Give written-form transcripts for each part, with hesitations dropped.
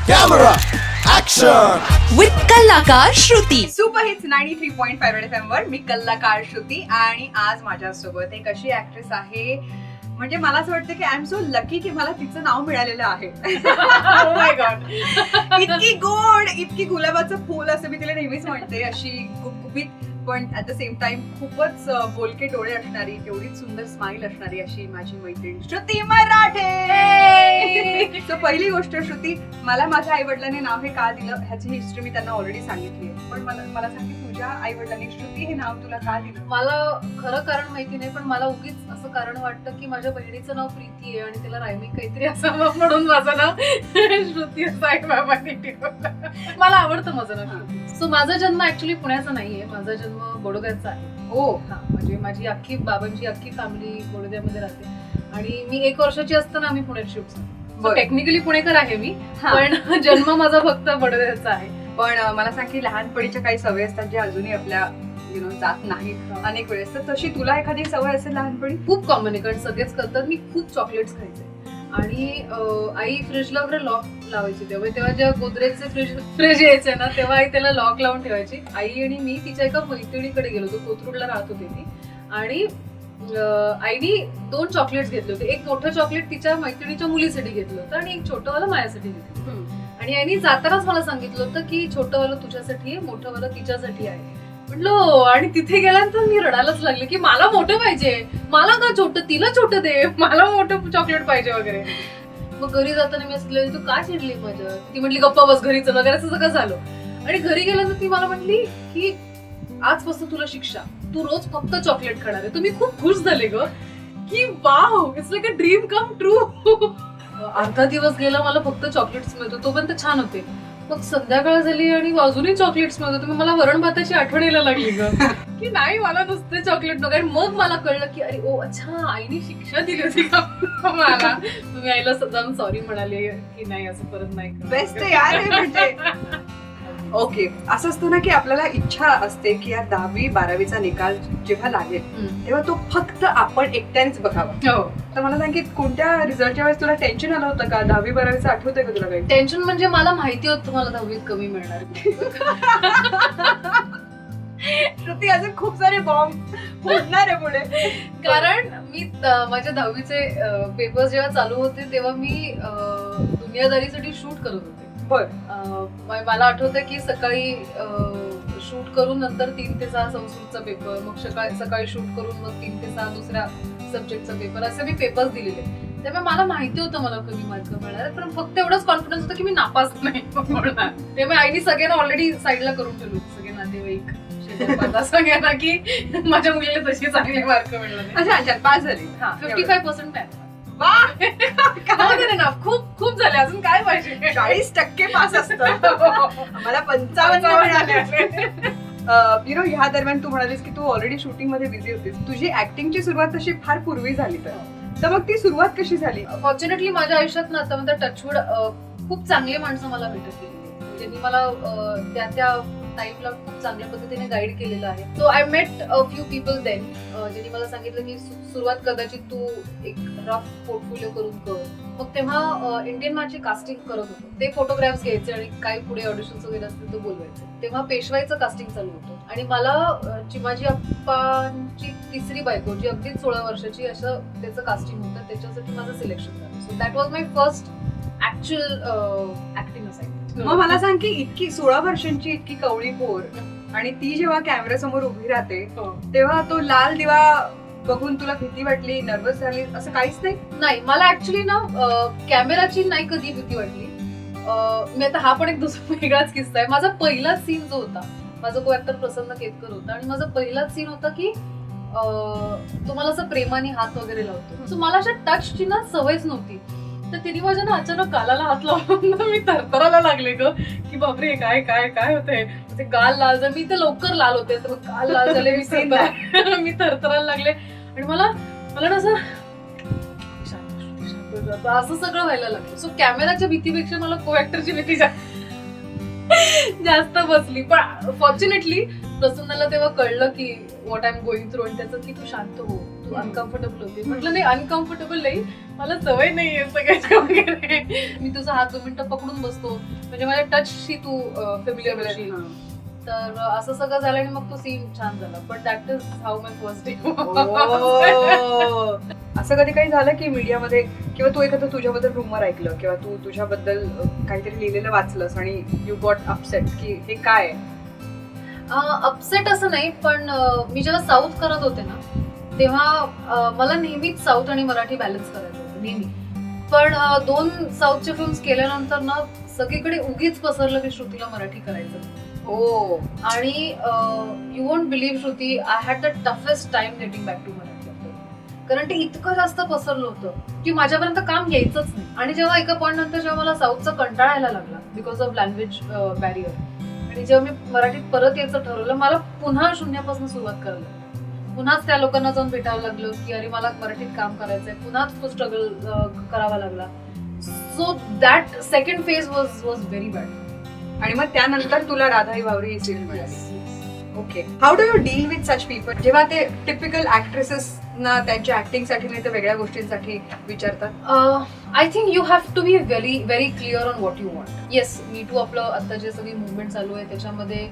Camera, action! With कलाकार Shruti. Super hits 93.5 red FM वर मी कलाकार श्रुती आणि आज माझ्यासोबत एक अशी ऍक्ट्रेस आहे म्हणजे मला असं वाटतं की आय एम सो लकी की मला तिचं नाव मिळालेलं आहे. Oh my God. इतकी गोड, इतकी गुलाबाचं फूल असं मी तिला नेहमीच म्हणते, अशी गुपगुपीत पण ऍट द सेम टाइम खूपच बोलके डोळे असणारी, तेवढीच सुंदर स्माइल असणारी अशी माझी मैत्रीण श्रुती मराठे. So, पहिली गोष्ट श्रुती, मला माझ्या आई वडिलांनी नाव हे का दिलं ह्याची हिस्ट्री मी त्यांना ऑलरेडी सांगितली आहे, पण मला सांग की तुझ्या आई वडिलांनी श्रुती हे नाव तुला का दिलं? मला खरं कारण माहिती नाही, पण मला उगीच असं कारण वाटतं की माझ्या बहिणीचं नाव प्रीती आहे आणि तिला रायमिंग काहीतरी असावं म्हणून माझं नाव श्रुती असं आहे बाबांनी ठेवलं. मला आवडतं माझं नाव श्रुती. सो माझा जन्म ऍक्च्युली पुण्याचा नाहीये, माझा जन्म बडोद्याचा आहे. ओ हा, म्हणजे माझी बाबांची अख्खी फॅमिली बडोद्यामध्ये राहते आणि मी 1 वर्षाची असताना आम्ही पुण्यात शिफ्ट झालो. टेक्निकली पुणेकर आहे मी, पण जन्म माझा फक्त बडोद्याचा आहे. पण मला सांग की लहानपणीच्या काही सवयी असतात ज्या अजूनही आपल्या जात नाहीत अनेक वेळेस, तर तशी तुला एखादी सवय असेल लहानपणी? खूप कॉमन आहे, कारण सगळेच करतात. मी खूप चॉकलेट्स खायचे आणि आई फ्रीजला वगैरे लॉक लावायची. तेव्हा जेव्हा गोदरेजचे फ्रीज यायचे ना, तेव्हा आई त्याला लॉक लावून ठेवायची. आई आणि मी तिच्या एका मैत्रिणीकडे गेलो होतो, कोथरूडला राहत होती ती, आणि आईनी 2 चॉकलेट्स घेतले होते. एक मोठं चॉकलेट तिच्या मैत्रिणीच्या मुलीसाठी घेतलं होतं आणि एक छोटंवालं माझ्यासाठी घेतलं. आणि आईनी जातानाच मला सांगितलं होतं की छोटंवालं तुझ्यासाठी आहे, मोठंवालं तिच्यासाठी आहे. म्हटलं, आणि तिथे गेल्यानंतर मी रडायलाच लागले की मला मोठं पाहिजे, मला का छोटं, तिला छोटं दे, मला मोठं चॉकलेट पाहिजे वगैरे. मग घरी जाताना मी असं, तू का चिडली माझ्या? ती म्हटली गप्पा बस, घरी चल वगैरे, असं सगळं झालं. आणि घरी गेल्यानंतर ती मला म्हटली की आजपासून तुला शिक्षा, तू रोज फक्त चॉकलेट खाणार आहे. तुम्ही खूप खुश झाले ग की wow, it's like a dream come true. अर्धा दिवस गेला, मला फक्त चॉकलेट्स मिळतो, तोपर्यंत छान होते. मग संध्याकाळ झाली आणि अजूनही चॉकलेट्स मिळत होते. मला वरण भाताची आठवण यायला लागली ग की नाही, मला नुसते चॉकलेट नको. आणि मग मला कळलं की अरे ओ अच्छा, आईने शिक्षा दिली होती का मला. तुम्ही आईला जाऊन सॉरी म्हणाले की नाही असं परत नाही. बेस्ट यार हे म्हणजे. ओके, असं असतं ना की आपल्याला इच्छा असते की या 10वी-12वीचा निकाल जेव्हा लागेल तेव्हा तो फक्त आपण एकट्यानेच बघावा. तर मला सांग की कोणत्या रिझल्टच्या वेळेस तुला टेन्शन आलं होतं का? 10वी-12वीचं आठवतंय का तुला काही? टेन्शन म्हणजे मला माहिती होतं मला 10वीत कमी मिळणार. श्रुती अजून खूप सारे बॉम्ब फोडणार आहे पुढे. कारण मी माझ्या 10वीचे पेपर्स जेव्हा चालू होते तेव्हा मी दुनियादारीसाठी शूट करत होते. मला आठवतं की सकाळी शूट करून नंतर 3 ते 6 संस्कृतचा पेपर, मग सकाळी शूट करून मग 3 ते 6 दुसऱ्या सब्जेक्टचा पेपर, असे मी पेपर्स दिलेले. त्यामुळे मला माहिती होतं मला कमी मार्क मिळणार, पण फक्त एवढंच कॉन्फिडन्स होता की मी नापास नाही होणार. त्यामुळे आईने सगळ्यांना ऑलरेडी साईडला करून ठेवलं, सगळे नातेवाईक सगळ्यांना की माझ्या मुलीला तशी चांगले मार्क मिळणार. अच्छा, पास झाली. 55% मिळाले. वा, खूप झाले, अजून काय पाहिजे? 40% पास असतं. मला 55 मिळाले. ह्या दरम्यान तू म्हणालीस की तू ऑलरेडी शूटिंग मध्ये बिझी होतीस. तुझी ऍक्टिंगची सुरुवात तशी फार पूर्वी झाली, तर मग ती सुरुवात कशी झाली? फॉर्च्युनेटली माझ्या आयुष्यात ना आता टचवूड खूप चांगली माणसं मला भेटत गेली, ज्यांनी मला त्या टाईमला खूप चांगल्या पद्धतीने गाईड केलेलं आहे. So I met a few people then, ज्यांनी मला सांगितलं की सुरुवात कदाचित तू एक रफ पोर्टफोलिओ करून कर. मग तेव्हा इंडियन मॅचची कास्टिंग करत होतो, ते फोटोग्राफ्स घ्यायचे आणि काही पुढे ऑडिशन्स वगैरे असतील तर बोलवायचे. तेव्हा पेशवाईचं कास्टिंग चालू होतं आणि मला चिमाजी अप्पांची 3री बायको, जी अगदीच 16 वर्षाची, असं त्याचं कास्टिंग होतं. त्याच्यासाठी माझं सिलेक्शन झालं. So that was my first actual acting assignment. मग मला सांग की इतकी 16 वर्षांची इतकी कवळी पोर, आणि ती जेव्हा कॅमेरा समोर उभी राहते तेव्हा तो लाल दिवा बघून तुला भीती वाटली, नर्वस झाली, असं काहीच नाही? नाही, मला ऍक्च्युली ना कॅमेराची नाही कधी भीती वाटली. मी आता हा पण एक दुसरा वेगळाच किस्सा आहे. माझा पहिलाच सीन जो होता, माझा को ऍक्टर प्रसन्न केतकर होता, आणि माझा पहिलाच सीन होता की तुम्हाला असं प्रेमाने हात वगैरे लावतो. सो मला अशा टचची ना सवयच नव्हती. तर तिने माझ्या ना अचानक गालाला हात लावून मी थरथरायला लागले ग की बापरे काय काय काय होतंय. ते गाल लाल झाले, मी तर लवकर लाल होते, तर गाल लाल झाले, मी थरथरायला लागले. आणि मला ना असं असं सगळं व्हायला लागलं. सो कॅमेराच्या भीतीपेक्षा मला को ऍक्टरची भीती जास्त बसली. पण फॉर्च्युनेटली प्रसन्नाला तेव्हा कळलं की what I am going through, आणि त्याचं की तू शांत हो, तू अनकम्फर्टेबल होती. म्हटलं नाही, अनकम्फर्टेबल नाही, मला सवय नाहीये सगळ्याची वगैरे. मी तुझा हात 2 मिनिटं पकडून बसतो, म्हणजे माझ्या टचशी तू फेमिलियर होशील. तर असं सगळं झालं आणि मग तो सीन छान झाला. But that is how my first day. असं कधी काही झालं की मीडियामध्ये किंवा तू एखादं तुझ्याबद्दल रुमर ऐकलं किंवा तू तुझ्याबद्दल काहीतरी लिहिलेलं वाचलंस आणि यू गॉट अपसेट की हे काय आहे? अपसेट असं नाही, पण मी जेव्हा साऊथ करत होते ना तेव्हा मला नेहमीच साऊथ आणि मराठी बॅलन्स करायचं होतं नेहमी. पण 2 साऊथच्या फिल्म्स केल्यानंतर ना सगळीकडे उगीच पसरलं की श्रुतीला मराठी करायचं. हो. आणि you won't believe Shruti, I had the toughest time getting back to Marathi. कारण ते इतकं जास्त पसरलं होतं की माझ्यापर्यंत काम यायचंच नाही. आणि जेव्हा एका पॉईंट नंतर जेव्हा मला साऊथचा कंटाळा यायला लागला बिकॉज ऑफ लँग्वेज बॅरियर, आणि जेव्हा मी मराठीत परत यायचं ठरवलं, मला पुन्हा शून्यापासून सुरुवात करायला लागली. पुन्हाच त्या लोकांना जाऊन भेटावं लागलं की अरे मला मराठीत काम करायचंय, पुन्हाच तो स्ट्रगल करावा लागला. So that second phase was very bad. आणि मग त्यानंतर तुला राधाई भावरी ही सिरीज मिळाली. Okay, how do you deal with such people जेव्हा ते टिपिकल ऍक्ट्रेसेस ना त्यांच्या ऍक्टिंग साठी नाही तर वेगळ्या गोष्टींसाठी विचारतात? I think you have to be very very clear on what you want. Yes, me too आपलं आता जे सगळी मुवमेंट चालू आहे त्याच्यामध्ये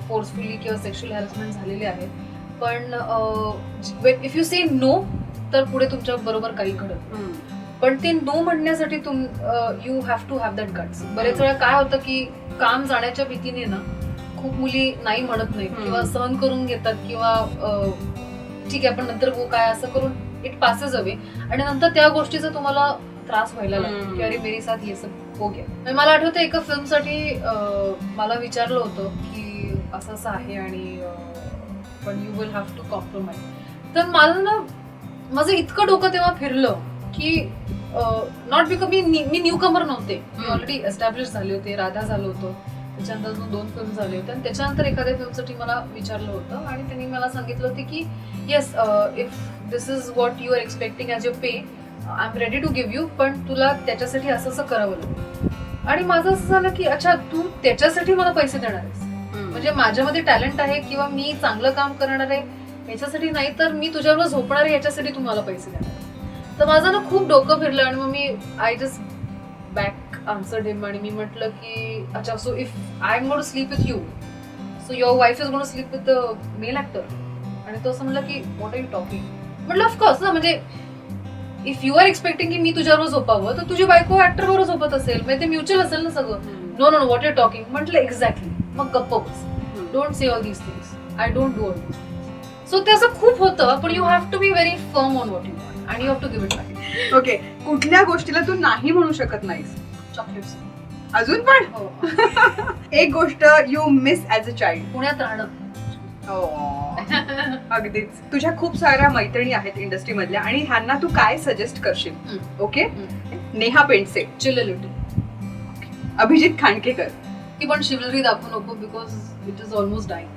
फोर्सफुली किंवा सेक्शुअल हॅरेसमेंट झालेले आहेत. पण इफ यू से नो तर पुढे तुमच्या बरोबर काही घडत. पण ते नो म्हणण्यासाठी you have to have that guts. बरेच वेळा काय होतं की काम जाण्याच्या भीतीने ना खूप मुली नाही म्हणत नाहीत किंवा सहन करून घेतात किंवा ठीक आहे आपण नंतर बघू काय असं करून इट पासेस अवे. आणि नंतर त्या गोष्टीचा तुम्हाला त्रास व्हायला लागतो की अरे मेरी साथ ये सब हो गया. मला आठवतं एका फिल्मसाठी मला विचारलं होतं की असं असं आहे आणि पण you will have to compromise. तर मला ना माझं इतकं डोकं तेव्हा फिरलं की नॉट बिकॉज मी न्यू कमर नव्हते, मी ऑलरेडी एस्टॅब्लिश झाले होते, राधा झालं होतं, त्याच्यानंतर 2 फिल्म झाले होते आणि त्याच्यानंतर एखाद्या फिल्मसाठी मला विचारलं होतं आणि त्यांनी मला सांगितलं होतं की yes if this is what you are expecting as a pay I am ready to give you, पण तुला त्याच्यासाठी असं असं करावं लागेल. आणि माझं असं झालं की अच्छा तू त्याच्यासाठी मला पैसे देणार आहेस, म्हणजे माझ्यामध्ये टॅलेंट आहे किंवा मी चांगलं काम करणार आहे याच्यासाठी नाही, तर मी तुझ्यावर झोपणार आहे याच्यासाठी तू मला पैसे देणार. तर माझं ना खूप डोकं फिरलं आणि मग मी I just back answered him आणि मी म्हटलं की अच्छा so if I am going to sleep with you so your wife is going to sleep with the male actor. आणि तो असं म्हटलं की व्हॉट आर यू टॉकिंग. म्हटलं ऑफकोर्स ना, म्हणजे इफ यू आर एक्सपेक्टिंग की मी तुझ्यावर झोपावं तर तुझी बायको ऍक्टर बरोबर झोपत असेल, म्हणजे ते म्युच्युअल असेल ना सगळं. No no no what are talking. म्हटलं एक्झॅक्टली. मग गप्प बस, don't say all these things, I don't do all these things. So ते असं खूप होतं, पण you have to be very firm on what you want आणि you have to give it back. Okay, कुठल्या गोष्टीला तू नाही म्हणू शकत नाहीस? चॉकलेट्स. अजून पण? हो. एक गोष्ट you miss as a child? पुण्यात राहणं. अगदीच. तुझ्या खूप साऱ्या मैत्रिणी आहेत इंडस्ट्री मधल्या आणि ह्यांना तू काय सजेस्ट करशील? Okay, Neha Pendse, chill a little. Abhijit Khandkekar. ती पण शिवलरी दाखवू नको because it is almost dying.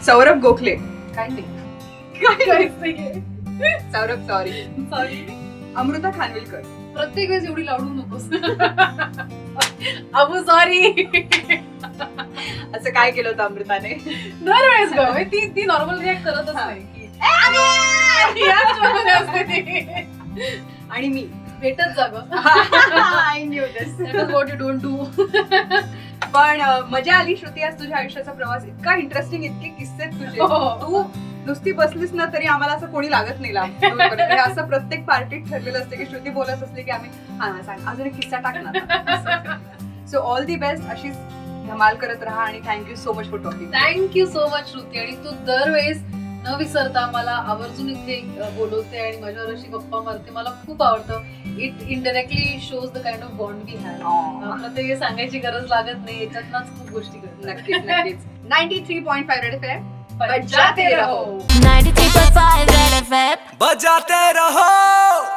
Saurabh Gokhale. काय नाही. सौरभ सॉरी. अमृता खानविलकर. प्रत्येक वेळेस एवढी लावडू नकोस. अबू सॉरी. असं काय केलं होतं अमृताने? दरवेळेस ग ती नॉर्मल रिॲक्ट करतच नाही. आणि मी भेटत जा ग. I new this. What you don't do. पण मजा आली श्रुती, आज तुझ्या आयुष्याचा प्रवास इतका इंटरेस्टिंग, इतके किस्से तुझे. तू नुसती बसलीस ना तरी आम्हाला असं कोणी लागत नाही लांब. असं प्रत्येक पार्टीत ठरलेलं असतं की श्रुती बोलत असली की आम्ही हा सांग अजून एक किस्सा टाकणार. सो ऑल दी बेस्ट, अशीच धमाल करत राहा आणि thank you so much for talking. Thank you so much Shruti. आणि तू दरवेळेस न विसरता मला आवर्जून इथे बोलवते आणि माझ्यावर अशी गप्पा मारते, मला खूप आवडतं. It indirectly shows the kind of bond we have. प्रत्येक सांगायची गरज लागत नाही, याच्यातनच खूप गोष्टी करतात. नक्कीच नक्कीच. 93.5 रेड एफएम बजाते रहो. 93.5 Red FM बजाते रहो.